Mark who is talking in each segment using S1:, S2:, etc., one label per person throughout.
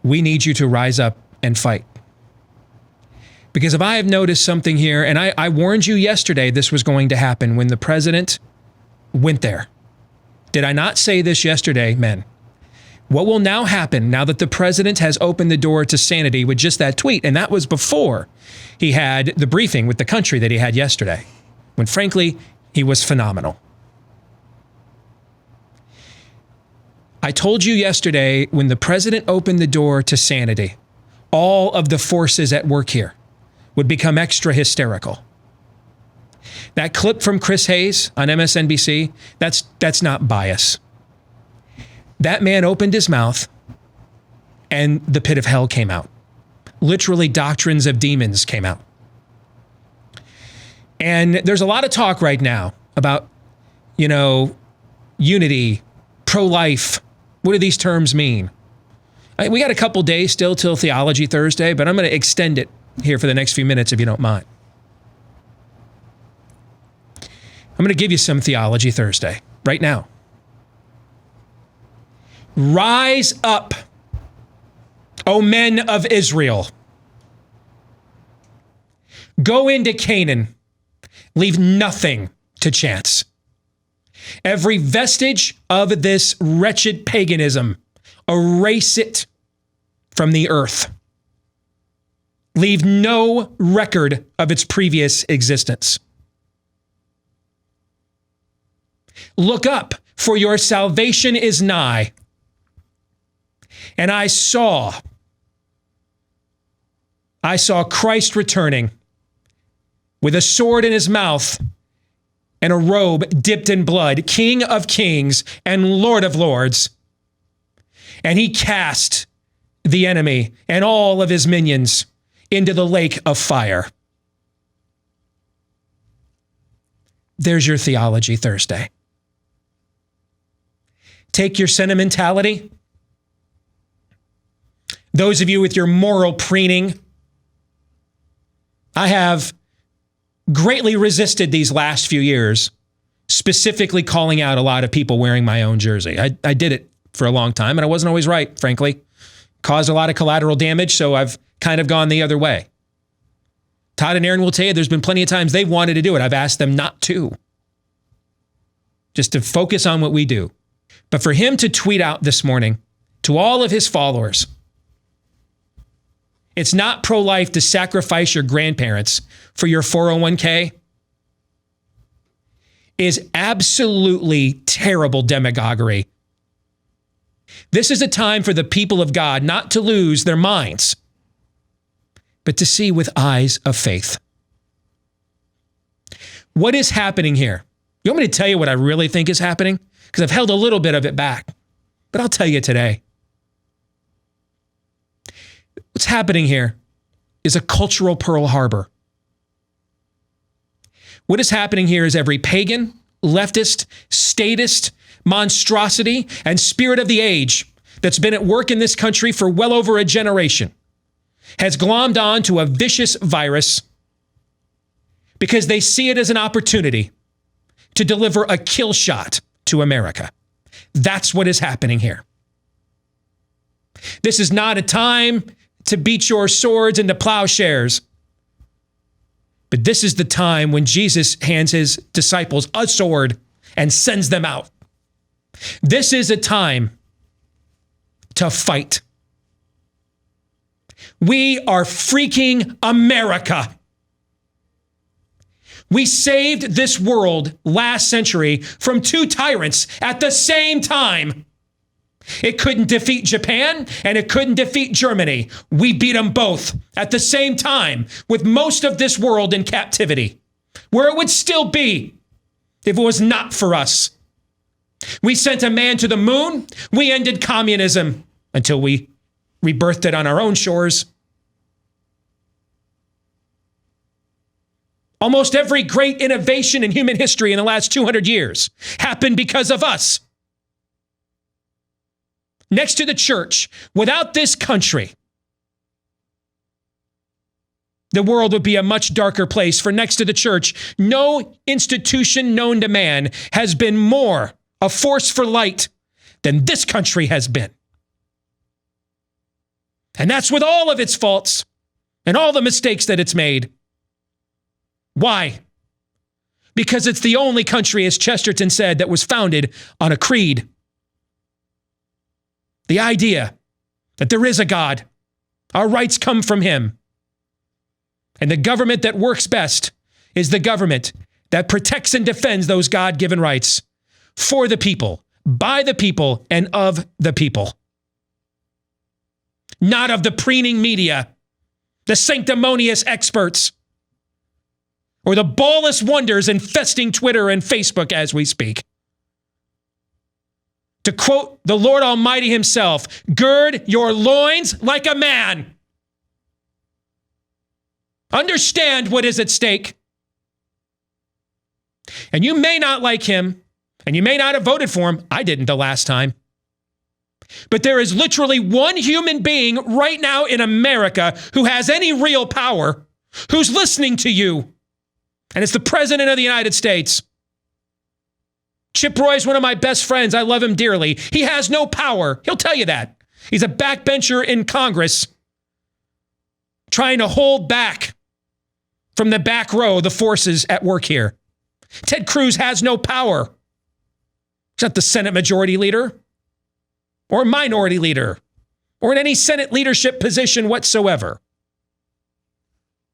S1: we need you to rise up and fight. Because if I have noticed something here, and I warned you yesterday this was going to happen when the president went there. Did I not say this yesterday, men? What will now happen now that the president has opened the door to sanity with just that tweet? And that was before he had the briefing with the country that he had yesterday, when frankly, he was phenomenal. I told you yesterday, when the president opened the door to sanity, all of the forces at work here would become extra hysterical. That clip from Chris Hayes on MSNBC, that's not bias. That man opened his mouth and the pit of hell came out. Literally, doctrines of demons came out. And there's a lot of talk right now about, unity, pro-life. What do these terms mean? We got a couple days still till Theology Thursday, but I'm going to extend it here for the next few minutes if you don't mind. I'm going to give you some Theology Thursday right now. Rise up, O men of Israel. Go into Canaan. Leave nothing to chance. Every vestige of this wretched paganism, erase it from the earth. Leave no record of its previous existence. Look up, for your salvation is nigh. And I saw Christ returning with a sword in his mouth and a robe dipped in blood, King of kings and Lord of lords. And he cast the enemy and all of his minions into the lake of fire. There's your Theology Thursday. Take your sentimentality. Those of you with your moral preening, I have greatly resisted these last few years, specifically calling out a lot of people wearing my own jersey. I did it for a long time, and I wasn't always right, frankly. Caused a lot of collateral damage, so I've kind of gone the other way. Todd and Aaron will tell you there's been plenty of times they've wanted to do it. I've asked them not to. Just to focus on what we do. But for him to tweet out this morning to all of his followers, it's not pro-life to sacrifice your grandparents for your 401k, is absolutely terrible demagoguery. This is a time for the people of God not to lose their minds, but to see with eyes of faith. What is happening here? You want me to tell you what I really think is happening? Because I've held a little bit of it back, but I'll tell you today. What's happening here is a cultural Pearl Harbor. What is happening here is every pagan, leftist, statist, monstrosity, and spirit of the age that's been at work in this country for well over a generation has glommed on to a vicious virus because they see it as an opportunity to deliver a kill shot to America. That's what is happening here. This is not a time to beat your swords into plowshares. But this is the time when Jesus hands his disciples a sword and sends them out. This is a time to fight. We are freaking America. We saved this world last century from two tyrants at the same time. It couldn't defeat Japan and it couldn't defeat Germany. We beat them both at the same time with most of this world in captivity, where it would still be if it was not for us. We sent a man to the moon. We ended communism until we rebirthed it on our own shores. Almost every great innovation in human history in the last 200 years happened because of us. Next to the church, without this country, the world would be a much darker place. For next to the church, no institution known to man has been more a force for light than this country has been. And that's with all of its faults and all the mistakes that it's made. Why? Because it's the only country, as Chesterton said, that was founded on a creed. The idea that there is a God, our rights come from him. And the government that works best is the government that protects and defends those God-given rights for the people, by the people, and of the people. Not of the preening media, the sanctimonious experts, or the ballless wonders infesting Twitter and Facebook as we speak. To quote the Lord Almighty himself, gird your loins like a man. Understand what is at stake. And you may not like him, and you may not have voted for him. I didn't the last time. But there is literally one human being right now in America who has any real power, who's listening to you. And it's the President of the United States. Chip Roy's one of my best friends. I love him dearly. He has no power. He'll tell you that. He's a backbencher in Congress, trying to hold back from the back row the forces at work here. Ted Cruz has no power. He's not the Senate Majority Leader or Minority Leader or in any Senate leadership position whatsoever.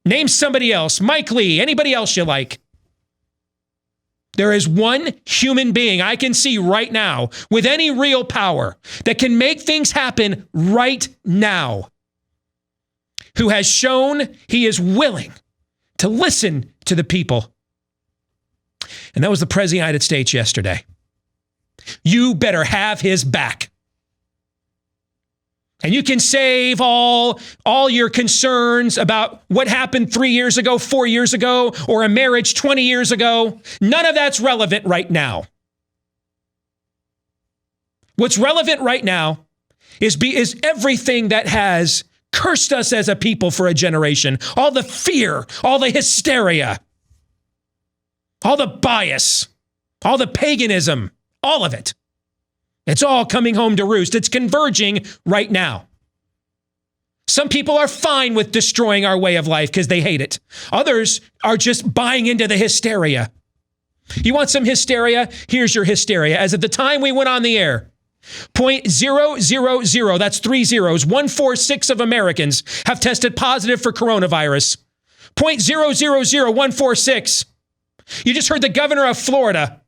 S1: Name somebody else. Mike Lee, anybody else you like. There is one human being I can see right now with any real power that can make things happen right now, who has shown he is willing to listen to the people. And that was the President of the United States yesterday. You better have his back. And you can save all your concerns about what happened 3 years ago, 4 years ago, or a marriage 20 years ago. None of that's relevant right now. What's relevant right now is everything that has cursed us as a people for a generation. All the fear, all the hysteria, all the bias, all the paganism, all of it. It's all coming home to roost. It's converging right now. Some people are fine with destroying our way of life because they hate it. Others are just buying into the hysteria. You want some hysteria? Here's your hysteria. As at the time we went on the air, 0.000, that's 3 zeros, 146 of Americans have tested positive for coronavirus. 0.000146. You just heard the governor of Florida,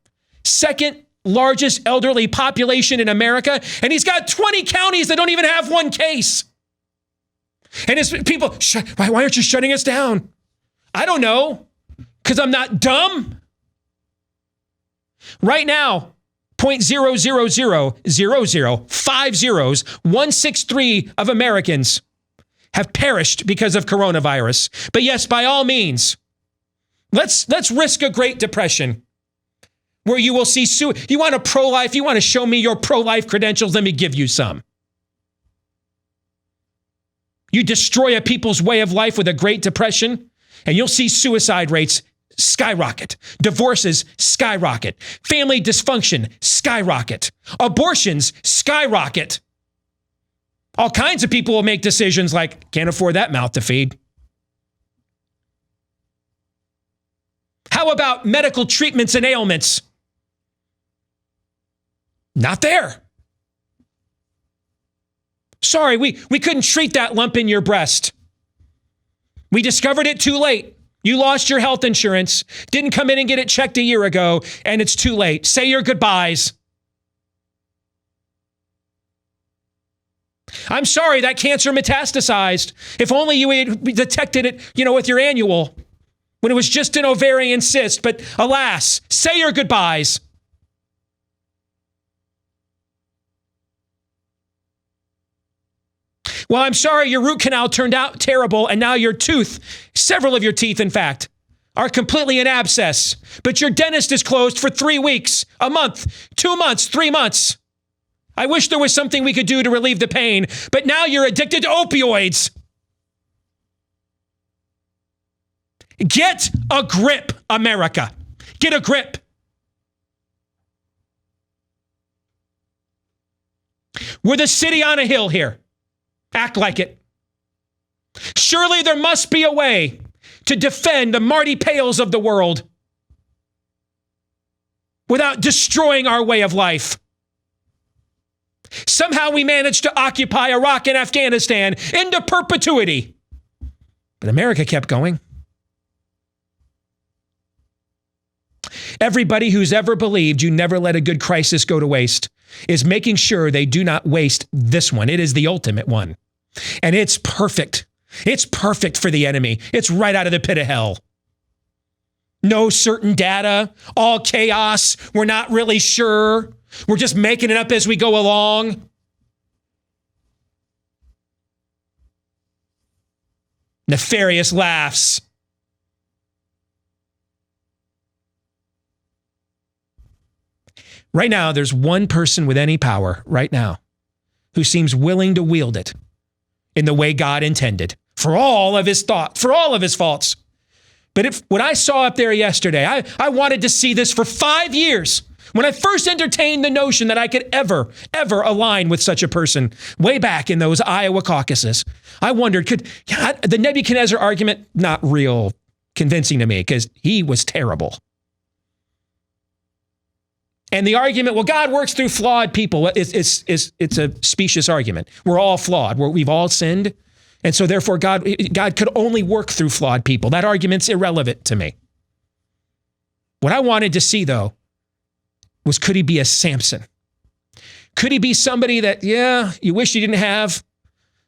S1: second largest elderly population in America, and he's got 20 counties that don't even have one case. And his people, why aren't you shutting us down? I don't know, because I'm not dumb. Right now, 0.0000050 of Americans have perished because of coronavirus. But yes, by all means, let's risk a Great Depression where you will see, you want a pro-life, you want to show me your pro-life credentials, let me give you some. You destroy a people's way of life with a Great Depression, and you'll see suicide rates skyrocket, divorces skyrocket, family dysfunction skyrocket, abortions skyrocket. All kinds of people will make decisions like, can't afford that mouth to feed. How about medical treatments and ailments? Not there. Sorry, we couldn't treat that lump in your breast. We discovered it too late. You lost your health insurance, didn't come in and get it checked a year ago, and it's too late. Say your goodbyes. I'm sorry, that cancer metastasized. If only you had detected it, with your annual, when it was just an ovarian cyst. But alas, say your goodbyes. Well, I'm sorry, your root canal turned out terrible, and now your tooth, several of your teeth, in fact, are completely in abscess. But your dentist is closed for 3 weeks, a month, 2 months, 3 months. I wish there was something we could do to relieve the pain, but now you're addicted to opioids. Get a grip, America. Get a grip. We're the city on a hill here. Act like it. Surely there must be a way to defend the Marty Pales of the world without destroying our way of life. Somehow we managed to occupy Iraq and Afghanistan into perpetuity. But America kept going. Everybody who's ever believed you never let a good crisis go to waste is making sure they do not waste this one. It is the ultimate one. And it's perfect. It's perfect for the enemy. It's right out of the pit of hell. No certain data, all chaos. We're not really sure. We're just making it up as we go along. Nefarious laughs. Right now, there's one person with any power right now who seems willing to wield it in the way God intended for all of his thoughts, for all of his faults. But what I saw up there yesterday, I wanted to see this for 5 years. When I first entertained the notion that I could ever align with such a person way back in those Iowa caucuses, I wondered, could the Nebuchadnezzar argument, not real convincing to me because he was terrible. And the argument, well, God works through flawed people. It's a specious argument. We're all flawed. We've all sinned. And so therefore God could only work through flawed people. That argument's irrelevant to me. What I wanted to see, though, was could he be a Samson? Could he be somebody that, you wish you didn't have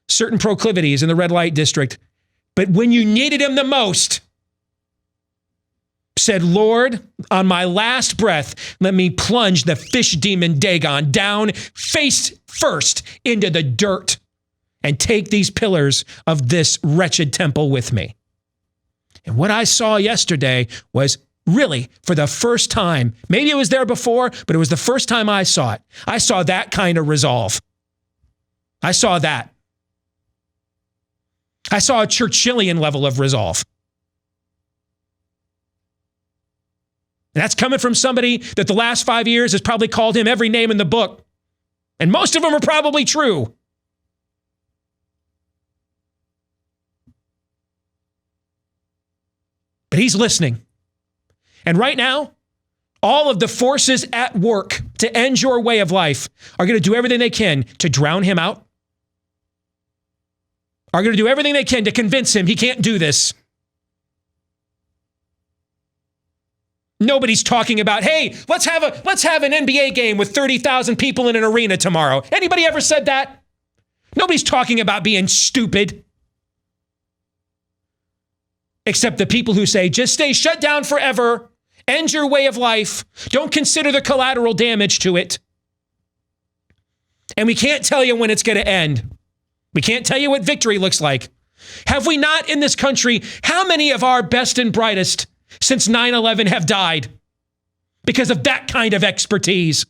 S1: certain proclivities in the red light district, but when you needed him the most, said, Lord, on my last breath, let me plunge the fish demon Dagon down face first into the dirt and take these pillars of this wretched temple with me. And what I saw yesterday was really, for the first time, maybe it was there before, but it was the first time I saw it. I saw that kind of resolve. I saw that. I saw a Churchillian level of resolve. And that's coming from somebody that the last 5 years has probably called him every name in the book. And most of them are probably true. But he's listening. And right now, all of the forces at work to end your way of life are going to do everything they can to drown him out. Are going to do everything they can to convince him he can't do this. Nobody's talking about, hey, let's have an NBA game with 30,000 people in an arena tomorrow. Anybody ever said that? Nobody's talking about being stupid. Except the people who say, just stay shut down forever, end your way of life, don't consider the collateral damage to it. And we can't tell you when it's going to end. We can't tell you what victory looks like. Have we not in this country, how many of our best and brightest since 9/11 have died because of that kind of expertise?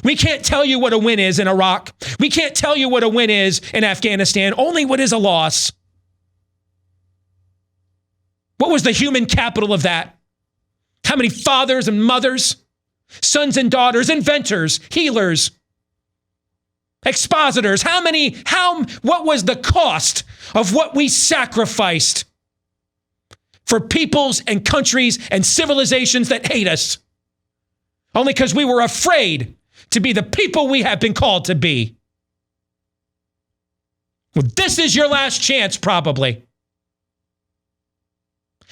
S1: We can't tell you what a win is in Iraq. We can't tell you what a win is in Afghanistan, only what is a loss. What was the human capital of that? How many fathers and mothers, sons and daughters, inventors, healers, expositors? What was the cost of what we sacrificed for peoples and countries and civilizations that hate us? Only because we were afraid to be the people we have been called to be. Well, this is your last chance, probably.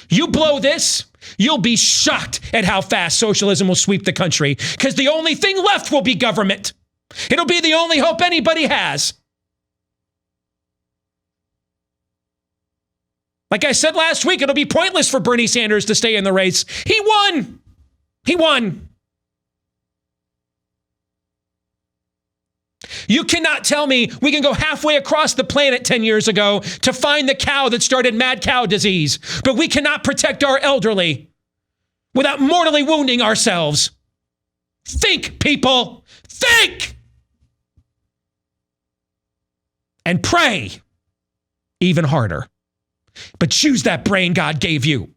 S1: You blow this, you'll be shocked at how fast socialism will sweep the country, because the only thing left will be government. It'll be the only hope anybody has. Like I said last week, it'll be pointless for Bernie Sanders to stay in the race. He won. He won. You cannot tell me we can go halfway across the planet 10 years ago to find the cow that started mad cow disease, but we cannot protect our elderly without mortally wounding ourselves. Think, people. Think! And pray even harder. But use that brain God gave you.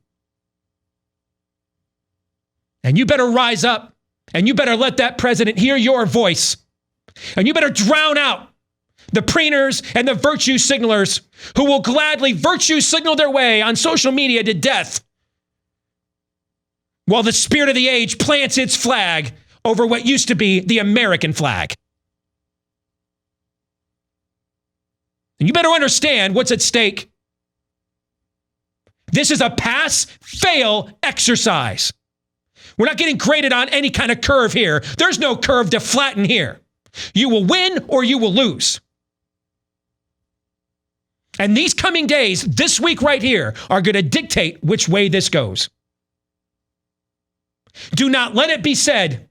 S1: And you better rise up, and you better let that president hear your voice. And you better drown out The preeners and the virtue signalers who will gladly virtue signal their way on social media to death while the spirit of the age plants its flag over what used to be the American flag. And you better understand what's at stake. This is a pass-fail exercise. We're not getting graded on any kind of curve here. There's no curve to flatten here. You will win or you will lose. And these coming days, this week right here, are going to dictate which way this goes. Do not let it be said.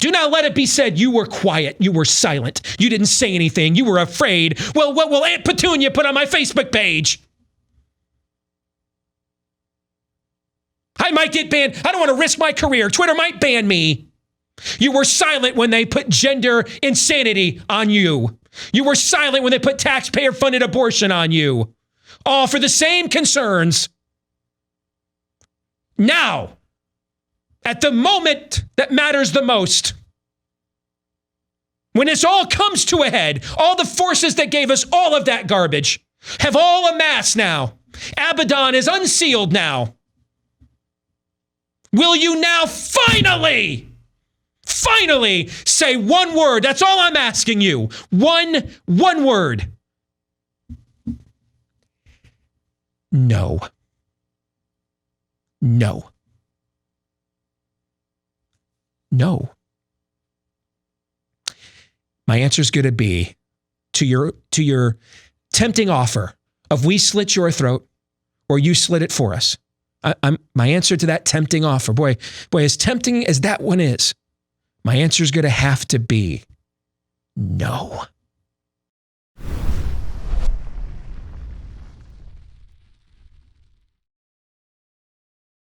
S1: Do not let it be said you were quiet, you were silent, you didn't say anything, you were afraid. Well, what will Aunt Petunia put on my Facebook page? I might get banned. I don't want to risk my career. Twitter might ban me. You were silent when they put gender insanity on you. You were silent when they put taxpayer-funded abortion on you. All for the same concerns. Now, at the moment that matters the most, when this all comes to a head, all the forces that gave us all of that garbage have all amassed now. Abaddon is unsealed now. Will you now finally say one word? That's all I'm asking you. One word. No. No. No. My answer is going to be to your tempting offer of we slit your throat or you slit it for us. My answer to that tempting offer, boy, as tempting as that one is, my answer is going to have to be no.